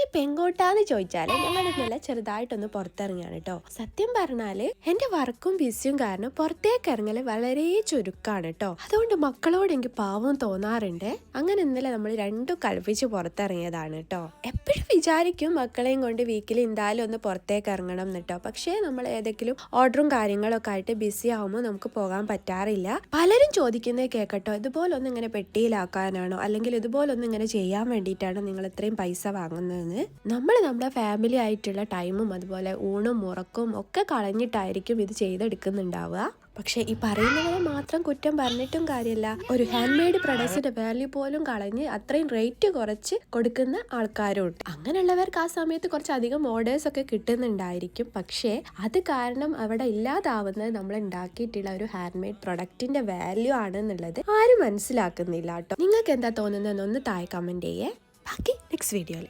ഇപ്പൊ എങ്ങോട്ടാന്ന് ചോദിച്ചാല് ഞങ്ങളിന്നലെ ചെറുതായിട്ടൊന്ന് പുറത്തിറങ്ങിയാണ് കേട്ടോ. സത്യം പറഞ്ഞാല് എന്റെ വർക്കും ബിസിയും കാരണം പുറത്തേക്ക് ഇറങ്ങല് വളരെ ചുരുക്കാണ് കേട്ടോ. അതുകൊണ്ട് മക്കളോട് എനിക്ക് പാവം തോന്നാറുണ്ട്. അങ്ങനെ ഇന്നലെ നമ്മൾ രണ്ടും കൽപ്പിച്ച് പുറത്തിറങ്ങിയതാണ് കേട്ടോ. എപ്പോഴും വിചാരിക്കും മക്കളെയും കൊണ്ട് വീക്കിൽ എന്തായാലും ഒന്ന് പുറത്തേക്ക് ഇറങ്ങണം എന്നിട്ടോ. പക്ഷേ നമ്മൾ ഏതെങ്കിലും ഓർഡറും കാര്യങ്ങളൊക്കെ ആയിട്ട് ബിസി ആവുമ്പോൾ നമുക്ക് പോകാൻ പറ്റാറില്ല. പലരും ചോദിക്കുന്നത് കേൾക്കട്ടോ, ഇതുപോലൊന്നും ഇങ്ങനെ പെട്ടിയിലാക്കാനാണോ അല്ലെങ്കിൽ ഇതുപോലൊന്നും ഇങ്ങനെ ചെയ്യാൻ വേണ്ടിയിട്ടാണോ നിങ്ങൾ ഇത്രയും പൈസ വാങ്ങുന്നതെന്ന്. നമ്മൾ നമ്മുടെ ഫാമിലി ആയിട്ടുള്ള ടൈമും അതുപോലെ ഊണും ഉറക്കവും ഒക്കെ കളഞ്ഞിട്ടായിരിക്കും ഇത് ചെയ്തെടുക്കുന്നുണ്ടാവുക. പക്ഷെ ഈ പറയുന്നവരെ മാത്രം കുറ്റം പറഞ്ഞിട്ടും കാര്യമില്ല. ഒരു ഹാൻഡ് മെയ്ഡ് പ്രൊഡക്ട്സിന്റെ വാല്യൂ പോലും കളഞ്ഞ് അത്രയും റേറ്റ് കുറച്ച് കൊടുക്കുന്ന ആൾക്കാരും ഉണ്ട്. അങ്ങനെയുള്ളവർക്ക് ആ സമയത്ത് കുറച്ചധികം ഓർഡേഴ്സ് ഒക്കെ കിട്ടുന്നുണ്ടായിരിക്കും. പക്ഷേ അത് കാരണം അവിടെ ഇല്ലാതാവുന്നത് നമ്മൾ ഉണ്ടാക്കിയിട്ടുള്ള ഒരു ഹാൻഡ് മെയ്ഡ് പ്രൊഡക്റ്റിന്റെ വാല്യൂ ആണെന്നുള്ളത് ആരും മനസ്സിലാക്കുന്നില്ല കേട്ടോ. നിങ്ങൾക്ക് എന്താ തോന്നുന്നതെന്ന് ഒന്ന് താഴെ കമന്റ് ചെയ്യേ. ബാക്കി നെക്സ്റ്റ് വീഡിയോയിൽ.